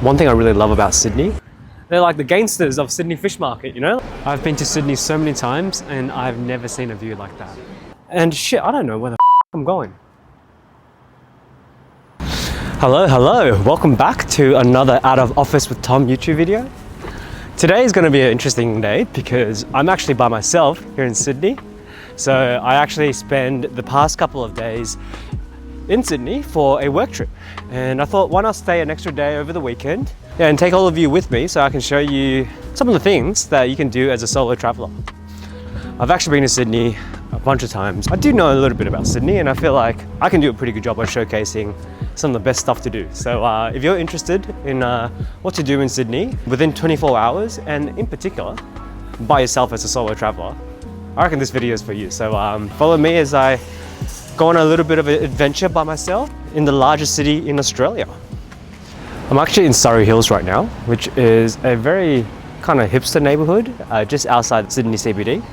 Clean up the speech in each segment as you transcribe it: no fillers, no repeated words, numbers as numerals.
One thing I really love about Sydney, they're like the gangsters of Sydney Fish Market, you know? I've been to Sydney so many times and I've never seen a view like that. And shit, I don't know where the I'm going. Hello, welcome back to another Out of Office with Tom YouTube video. Today is going to be an interesting day because I'm actually by myself here in Sydney. So I actually spend the past couple of days in Sydney for a work trip, and I thought why not stay an extra day over the weekend and take all of you with me so I can show you some of the things that you can do as a solo traveler. I've actually been to Sydney a bunch of times. I do know a little bit about Sydney and I feel like I can do a pretty good job of showcasing some of the best stuff to do. So if you're interested in what to do in Sydney within 24 hours and in particular by yourself as a solo traveler, I reckon this video is for you. So follow me as I go on a little bit of an adventure by myself in the largest city in Australia. I'm actually in Surry Hills right now, which is a very kind of hipster neighborhood just outside Sydney CBD.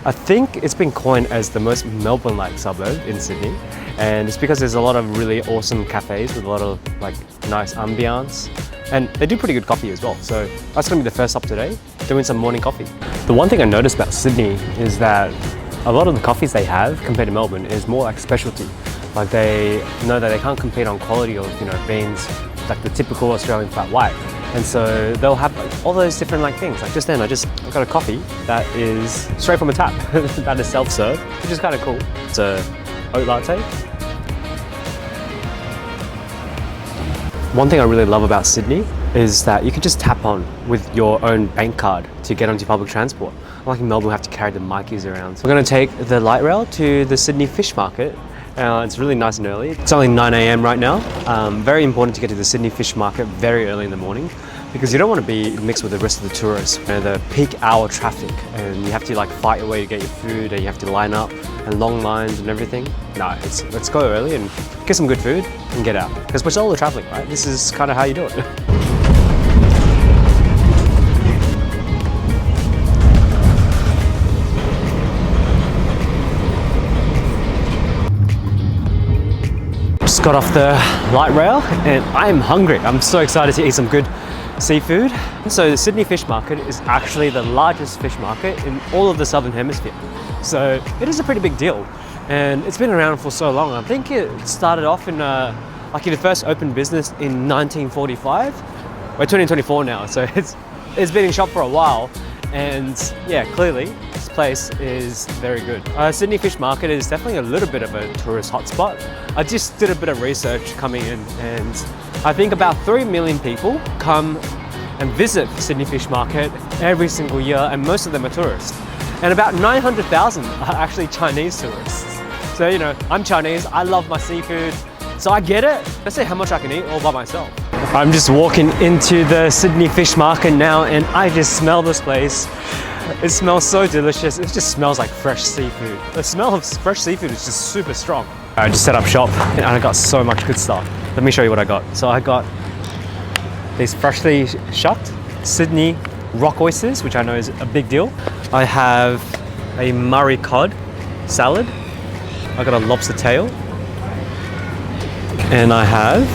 I think it's been coined as the most Melbourne-like suburb in Sydney, and it's because there's a lot of really awesome cafes with a lot of like nice ambience, and they do pretty good coffee as well. So that's gonna be the first stop today, doing some morning coffee. The one thing I noticed about Sydney is that a lot of the coffees they have compared to Melbourne is more like specialty. Like they know that they can't compete on quality of, you know, beans like the typical Australian flat white. And so they'll have like all those different like things. Like just then I got a coffee that is straight from a tap, that is self-serve, which is kind of cool. It's a oat latte. One thing I really love about Sydney is that you can just tap on with your own bank card to get onto public transport. Like in Melbourne, we have to carry the Mikeys around. So we're going to take the light rail to the Sydney Fish Market. It's really nice and early. It's only 9 AM right now. Very important to get to the Sydney Fish Market very early in the morning because you don't want to be mixed with the rest of the tourists. You know, the peak hour traffic, and you have to like fight your way to get your food, and you have to line up and long lines and everything. No, let's go early and get some good food and get out because we're solo traveling, right? This is kind of how you do it. Just got off the light rail and I'm hungry. I'm so excited to eat some good seafood. So the Sydney Fish Market is actually the largest fish market in all of the Southern Hemisphere. So it is a pretty big deal, and it's been around for so long. I think it started off in like it first opened business in 1945. We're 2024 now, so it's been in shop for a while. And yeah, clearly this place is very good. Sydney Fish Market is definitely a little bit of a tourist hotspot. I just did a bit of research coming in, and I think about 3 million people come and visit Sydney Fish Market every single year, and most of them are tourists. And about 900,000 are actually Chinese tourists. So, you know, I'm Chinese, I love my seafood, so I get it. Let's see how much I can eat all by myself. I'm just walking into the Sydney Fish Market now, and I just smell this place. It smells so delicious. It just smells like fresh seafood. The smell of fresh seafood is just super strong. I just set up shop and I got so much good stuff. Let me show you what I got. So I got these freshly shut Sydney rock oysters, which I know is a big deal. I have a Murray cod salad. I got a lobster tail. And I have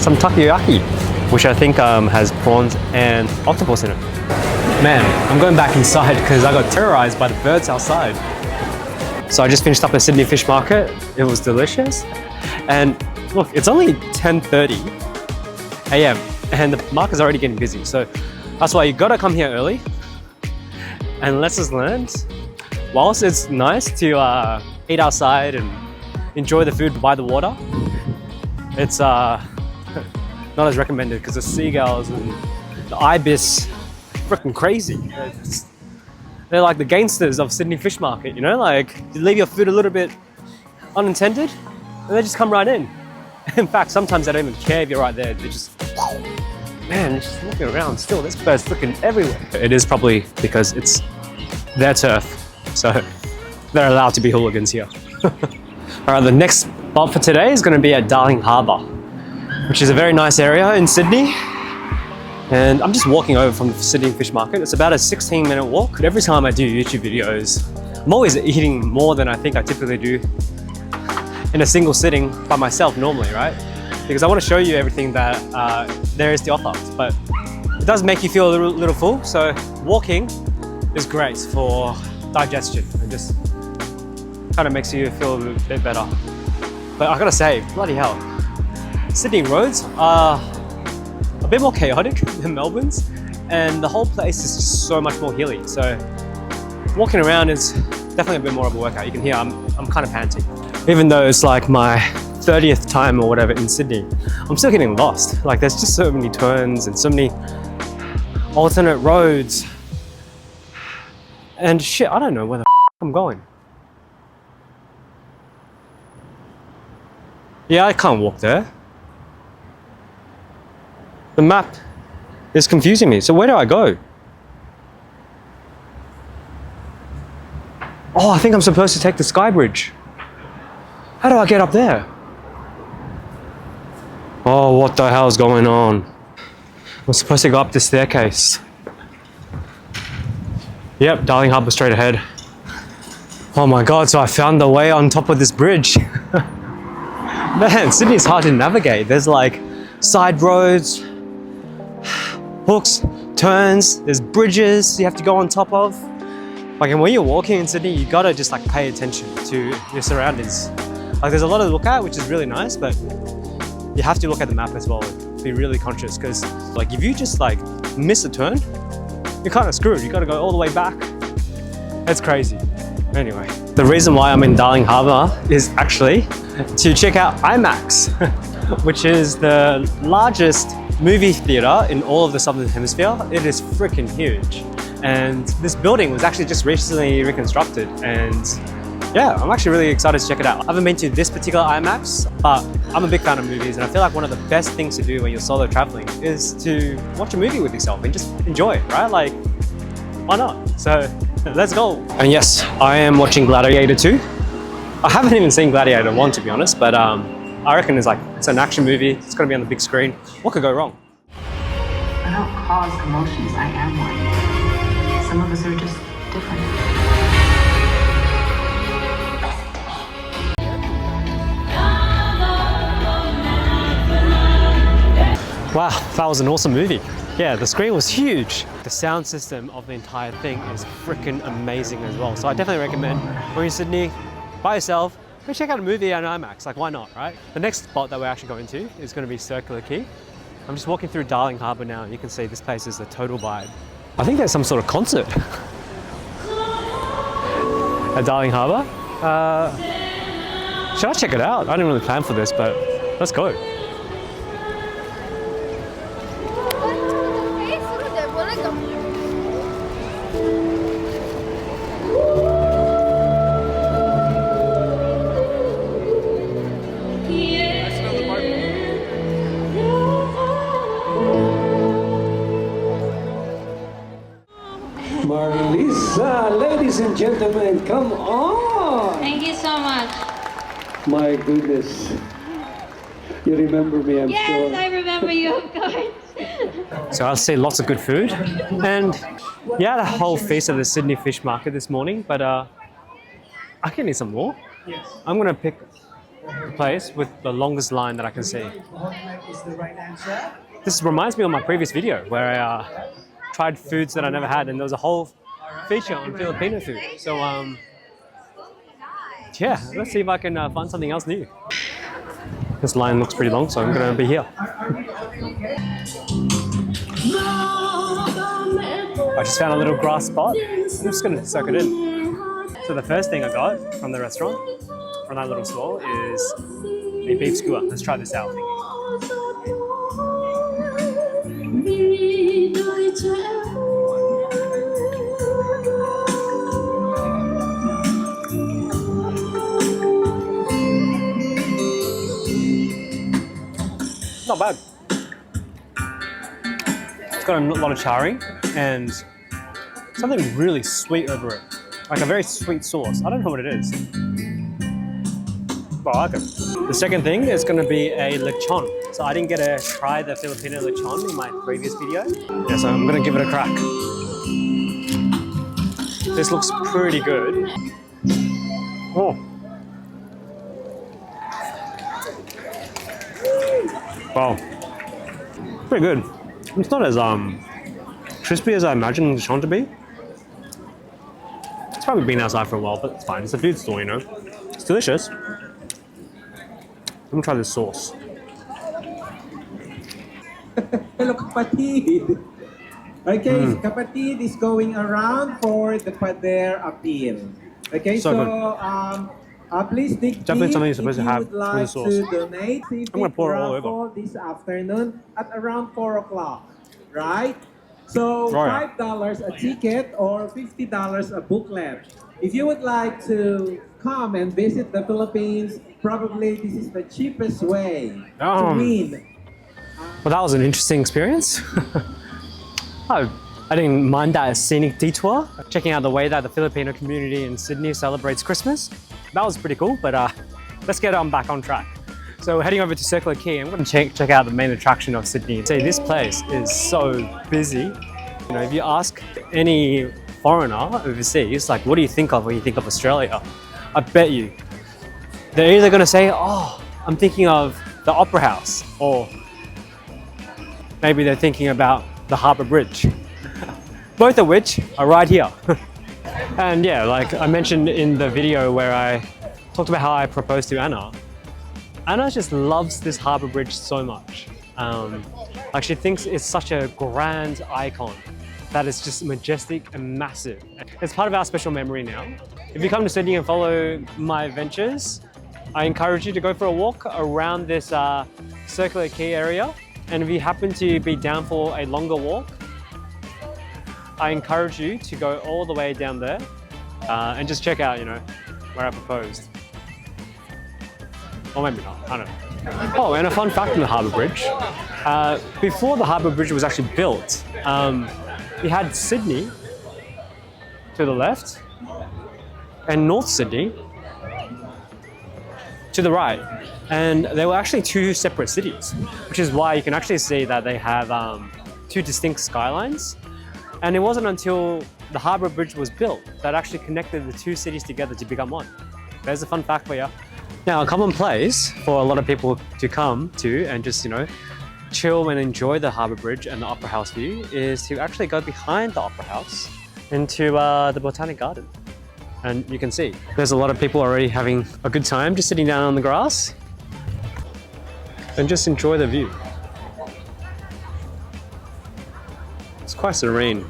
some takoyaki, which I think has prawns and octopus in it. Man, I'm going back inside because I got terrorized by the birds outside. So I just finished up at Sydney Fish Market. It was delicious. And look, it's only 10:30 AM and the market's already getting busy. So that's why you gotta come here early. And lessons learned, whilst it's nice to eat outside and enjoy the food by the water, it's not as recommended because the seagulls and the ibis freaking crazy. They're like the gangsters of Sydney Fish Market, you know? Like, you leave your food a little bit unintended and they just come right in. In fact, sometimes they don't even care if you're right there. They just, man, they're just looking around still. This bird's looking everywhere. It is probably because it's their turf, so they're allowed to be hooligans here. All right, the next spot for today is gonna be at Darling Harbour, which is a very nice area in Sydney. And I'm just walking over from the Sydney Fish Market. It's about a 16-minute walk. But every time I do YouTube videos, I'm always eating more than I think I typically do in a single sitting by myself normally, right? because I want to show you everything that there is to offer. But it does make you feel a little full, so walking is great for digestion and just kind of makes you feel a bit better. But I gotta say, bloody hell, Sydney roads are a bit more chaotic than Melbourne's, and the whole place is just so much more hilly. So walking around is definitely a bit more of a workout. You can hear I'm kind of panting. Even though it's like my 30th time or whatever in Sydney, I'm still getting lost. Like there's just so many turns and so many alternate roads. And shit, I don't know where the I'm going. Yeah, I can't walk there. The map is confusing me. So where do I go? Oh, I think I'm supposed to take the sky bridge. How do I get up there? Oh, what the hell's going on? I'm supposed to go up the staircase. Yep, Darling Harbour straight ahead. Oh my God, so I found the way on top of this bridge. Man, Sydney's hard to navigate. There's like side roads, hooks, turns, there's bridges you have to go on top of. Like, and when you're walking in Sydney, you gotta just like pay attention to your surroundings. Like there's a lot to look at, which is really nice, but you have to look at the map as well and be really conscious, because like if you just like miss a turn, you're kind of screwed. You gotta go all the way back. That's crazy. Anyway, the reason why I'm in Darling Harbour is actually to check out IMAX, which is the largest movie theatre in all of the Southern Hemisphere. It is freaking huge. And this building was actually just recently reconstructed, and yeah, I'm actually really excited to check it out. I haven't been to this particular IMAX, but I'm a big fan of movies, and I feel like one of the best things to do when you're solo traveling is to watch a movie with yourself and just enjoy it, right? Like, why not? So let's go. And yes, I am watching Gladiator 2. I haven't even seen Gladiator 1, to be honest, but I reckon it's an action movie. It's gonna be on the big screen. What could go wrong? I don't cause commotions, I am one. Some of us are just different. Wow, that was an awesome movie. Yeah, the screen was huge. The sound system of the entire thing is freaking amazing as well. So I definitely recommend when you're in Sydney by yourself, go check out a movie on IMAX. Like, why not, right? The next spot that we're actually going to is going to be Circular Quay. I'm just walking through Darling Harbour now, and you can see this place is a total vibe. I think there's some sort of concert at Darling Harbour. Should I check it out? I didn't really plan for this, but let's go. Marlisa, ladies and gentlemen, come on! Thank you so much. My goodness. You remember me, I'm sure. Yes, I remember you, of course. So I see lots of good food, and yeah, I had a whole feast at the Sydney Fish Market this morning, but I can eat some more. I'm gonna pick the place with the longest line that I can see. This reminds me of my previous video where I tried foods that I never had, and there was a whole feature on Filipino food. So yeah, let's see if I can find something else new. This line looks pretty long, so I'm gonna be here. I just found a little grass spot. I'm just gonna soak it in. So the first thing I got from the restaurant, from that little stall, is a beef skewer. Let's try this out. Not bad. It's got a lot of charring and something really sweet over it. Like a very sweet sauce. I don't know what it is. But I like it. The second thing is going to be a lechon. So I didn't get to try the Filipino lechon in my previous video. Yeah, so I'm going to give it a crack. This looks pretty good. Oh. Wow. Pretty good. It's not as crispy as I imagined it's trying to be. It's probably been outside for a while, but it's fine. It's a food store, you know. It's delicious. Let me try this sauce. Hello, kapatid. Okay, kapatid is going around for the Pader appeal. Okay, So so, good. please dig Definitely deep something you're if supposed to you have would with the like sauce. to donate. I'm gonna pour it all over. Raffle this afternoon at around 4 o'clock, right? So Oh, yeah. $5 a ticket or $50 a booklet. If you would like to come and visit the Philippines, probably this is the cheapest way to win. Well, that was an interesting experience. I didn't mind that scenic detour. Checking out the way that the Filipino community in Sydney celebrates Christmas. That was pretty cool, but let's get back on track. So we're heading over to Circular Quay. I'm going to check out the main attraction of Sydney. See, this place is so busy. You know, if you ask any foreigner overseas, like, what do you think of when you think of Australia? I bet you they're either going to say, oh, I'm thinking of the Opera House, or maybe they're thinking about the Harbour Bridge. Both of which are right here. And yeah, like I mentioned in the video where I talked about how I proposed to Anna, Anna just loves this Harbour Bridge so much. Like she thinks it's such a grand icon, that it's just majestic and massive. It's part of our special memory now. If you come to Sydney and follow my adventures, I encourage you to go for a walk around this Circular Quay area. And if you happen to be down for a longer walk, I encourage you to go all the way down there and just check out, you know, where I proposed. Or maybe not, I don't know. Oh, and a fun fact on the Harbour Bridge. Before the Harbour Bridge was actually built, you had Sydney to the left and North Sydney to the right. And they were actually two separate cities, which is why you can actually see that they have two distinct skylines. And it wasn't until the Harbour Bridge was built that actually connected the two cities together to become one. There's a fun fact for you. Now, a common place for a lot of people to come to and just, you know, chill and enjoy the Harbour Bridge and the Opera House view is to actually go behind the Opera House into the Botanic Garden. And you can see there's a lot of people already having a good time just sitting down on the grass and just enjoy the view. It's quite serene.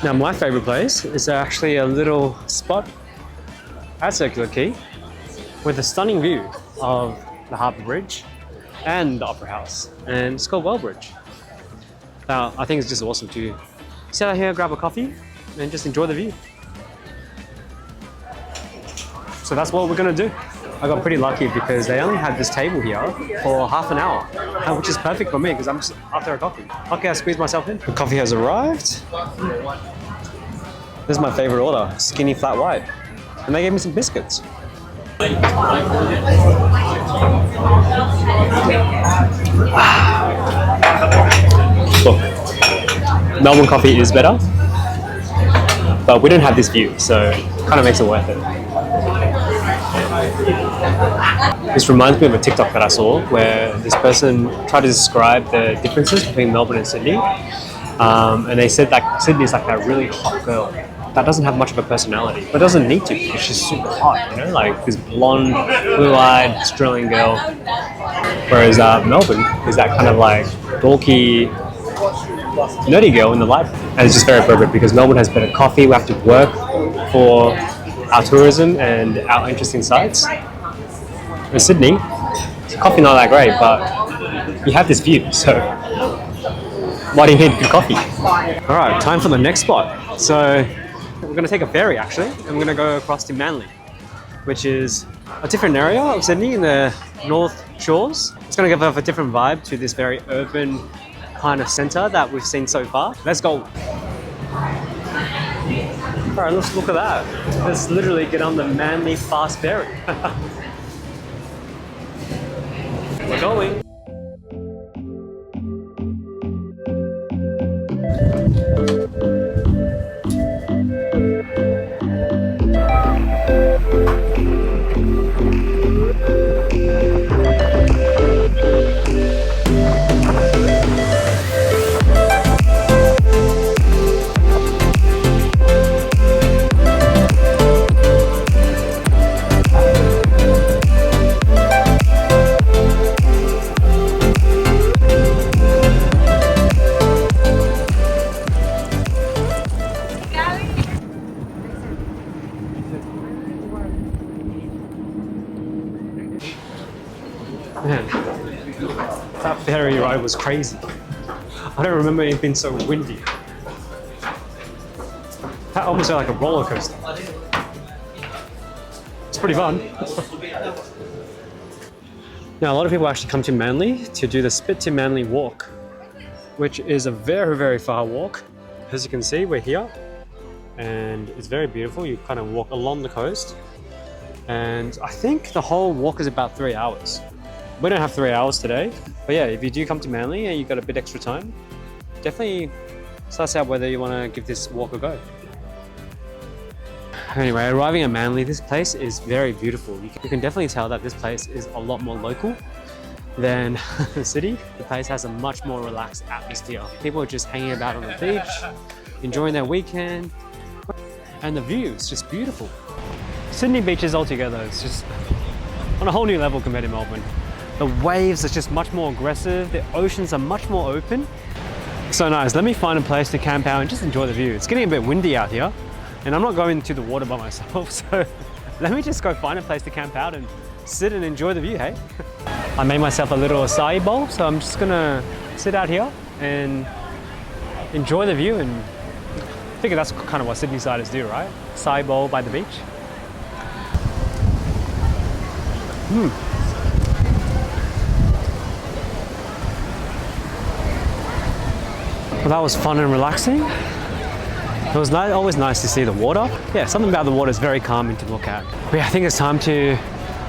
Now, my favorite place is actually a little spot at Circular Quay with a stunning view of the Harbour Bridge and the Opera House, and it's called Bridge. Now, I think it's just awesome to sit out here, grab a coffee, and just enjoy the view. So that's what we're gonna do. I got pretty lucky because they only had this table here for half an hour, which is perfect for me because I'm just after a coffee. Okay, I squeezed myself in. The coffee has arrived. This is my favorite order, skinny flat white. And they gave me some biscuits. Look, Melbourne coffee is better, but we don't have this view, so it kind of makes it worth it. This reminds me of a TikTok that I saw where this person tried to describe the differences between Melbourne and Sydney. And they said that Sydney is like a really hot girl that doesn't have much of a personality, but doesn't need to because she's super hot, you know, like this blonde, blue-eyed Australian girl. Whereas Melbourne is that kind of like dorky, nerdy girl in the life. And it's just very appropriate because Melbourne has better coffee. We have to work for our tourism and our interesting sites. In Sydney, coffee not that great, but you have this view, so why do you need good coffee? All right, time for the next spot. So we're gonna take a ferry actually, and we're gonna go across to Manly, which is a different area of Sydney in the North Shores. It's gonna give off a different vibe to this very urban kind of centre that we've seen so far. Let's go. All right, let's look at that. Let's literally get on the Manly Fast Ferry. We're going. it was crazy. I don't remember it being so windy. That almost felt like a roller coaster. It's pretty fun. Now, a lot of people actually come to Manly to do the Spit to Manly walk, which is a very, very far walk. As you can see, we're here and it's very beautiful. You kind of walk along the coast, and I think the whole walk is about 3 hours. We don't have 3 hours today, but yeah, if you do come to Manly and you've got a bit extra time, definitely suss out whether you want to give this walk a go. Anyway, arriving at Manly, this place is very beautiful. You can definitely tell that this place is a lot more local than the city. The place has a much more relaxed atmosphere. People are just hanging about on the beach, enjoying their weekend, and the view is just beautiful. Sydney beaches altogether, it's just on a whole new level compared to Melbourne. The waves are just much more aggressive, the oceans are much more open. So nice. Let me find a place to camp out and just enjoy the view. It's getting a bit windy out here, and I'm not going to the water by myself, so let me just go find a place to camp out and sit and enjoy the view, hey? I made myself a little acai bowl, so I'm just gonna sit out here and enjoy the view, and I figure that's kind of what Sydneysiders do, right? Acai bowl by the beach. Well, that was fun and relaxing. It was always nice to see the water. Yeah, something about the water is very calming to look at. But yeah, I think it's time to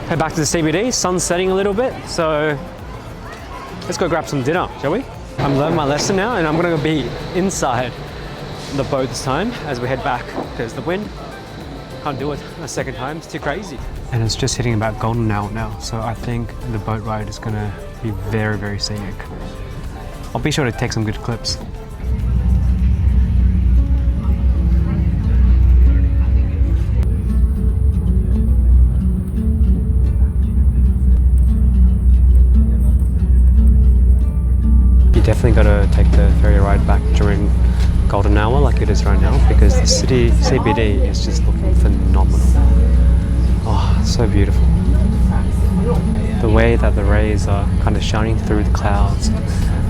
head back to the CBD. Sun's setting a little bit, so let's go grab some dinner, shall we? I'm learning my lesson now, and I'm gonna be inside the boat this time as we head back, because the wind, can't do it a second time, it's too crazy. And it's just hitting about golden hour now, so I think the boat ride is gonna be very, very scenic. I'll be sure to take some good clips. Definitely got to take the ferry ride back during golden hour like it is right now, because the city CBD is just looking phenomenal. Oh, so beautiful. The way that the rays are kind of shining through the clouds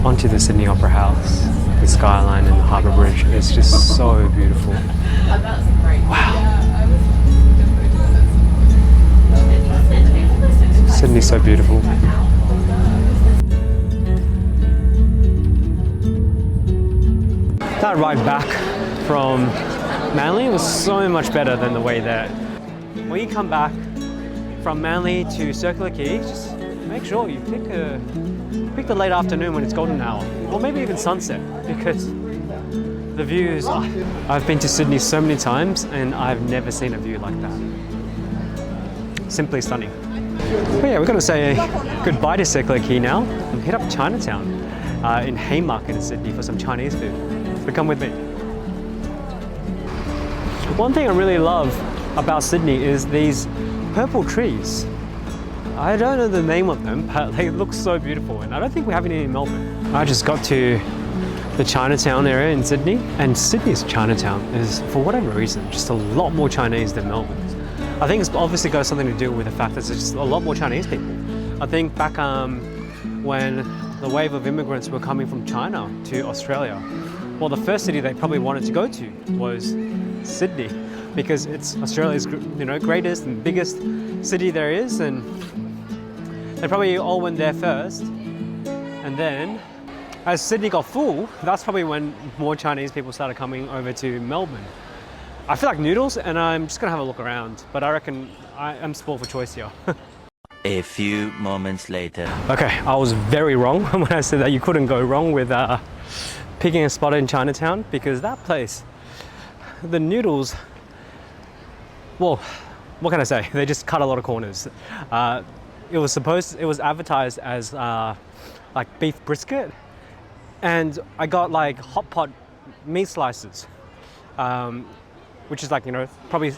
onto the Sydney Opera House, the skyline and the Harbour Bridge is just so beautiful. Wow. Sydney's so beautiful. That ride back from Manly was so much better than the way there. When you come back from Manly to Circular Quay, just make sure you pick the late afternoon when it's golden hour, or maybe even sunset, because the views are... I've been to Sydney so many times and I've never seen a view like that. Simply stunning. But yeah, we're going to say goodbye to Circular Quay now and head up Chinatown in Haymarket in Sydney for some Chinese food. So come with me. One thing I really love about Sydney is these purple trees. I don't know the name of them, but they look so beautiful, and I don't think we have any in Melbourne. I just got to the Chinatown area in Sydney, and Sydney's Chinatown is, for whatever reason, just a lot more Chinese than Melbourne's. I think it's obviously got something to do with the fact that there's just a lot more Chinese people. I think back when the wave of immigrants were coming from China to Australia, well, the first city they probably wanted to go to was Sydney, because it's Australia's, greatest and biggest city there is, and they probably all went there first. And then, as Sydney got full, that's probably when more Chinese people started coming over to Melbourne. I feel like noodles, and I'm just gonna have a look around, but I reckon I'm spoiled for choice here. A few moments later. Okay, I was very wrong when I said that you couldn't go wrong with picking a spot in Chinatown, because that place, the noodles, well, what can I say? They just cut a lot of corners. It was advertised as like beef brisket, and I got like hot pot meat slices, which is like, probably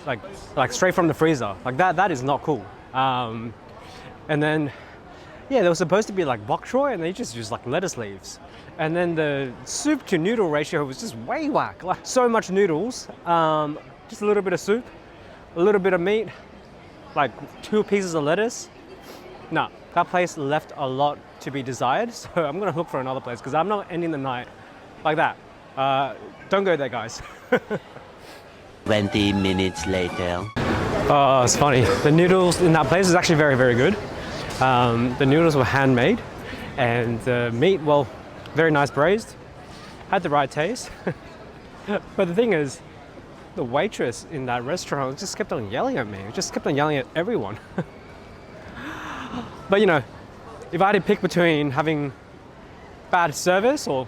like straight from the freezer. Like that is not cool. And then, yeah, they were supposed to be like bok choy, and they just used like lettuce leaves. And then the soup to noodle ratio was just way whack. Like so much noodles, just a little bit of soup, a little bit of meat, like 2 pieces of lettuce. Nah, that place left a lot to be desired, so I'm gonna look for another place because I'm not ending the night like that. Don't go there, guys. 20 minutes later. Oh, it's funny. The noodles in that place is actually very, very good. The noodles were handmade, and the meat, well, very nice braised. Had the right taste. But the thing is, the waitress in that restaurant just kept on yelling at me. Just kept on yelling at everyone. But you know, if I had to pick between having bad service or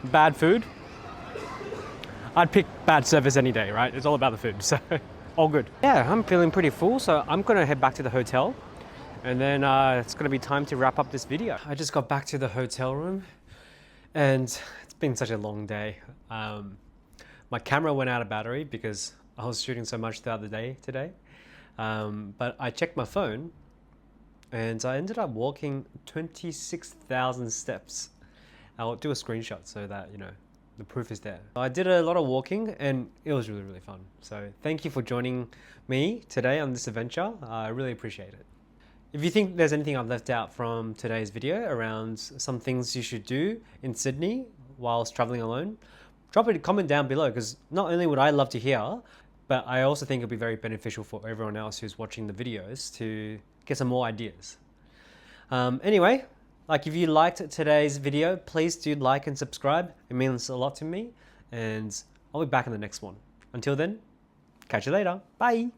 bad food, I'd pick bad service any day, right? It's all about the food, so all good. Yeah, I'm feeling pretty full, so I'm gonna head back to the hotel, and then it's gonna be time to wrap up this video. I just got back to the hotel room, and it's been such a long day. My camera went out of battery because I was shooting so much throughout the day today. But I checked my phone, and I ended up walking 26,000 steps. I'll do a screenshot so that, you know, the proof is there. I did a lot of walking and it was really, really fun. So thank you for joining me today on this adventure. I really appreciate it. If you think there's anything I've left out from today's video around some things you should do in Sydney whilst traveling alone, drop a comment down below, because not only would I love to hear, but I also think it'll be very beneficial for everyone else who's watching the videos to get some more ideas. Anyway, like if you liked today's video, please do like and subscribe. It means a lot to me, and I'll be back in the next one. Until then, catch you later. Bye.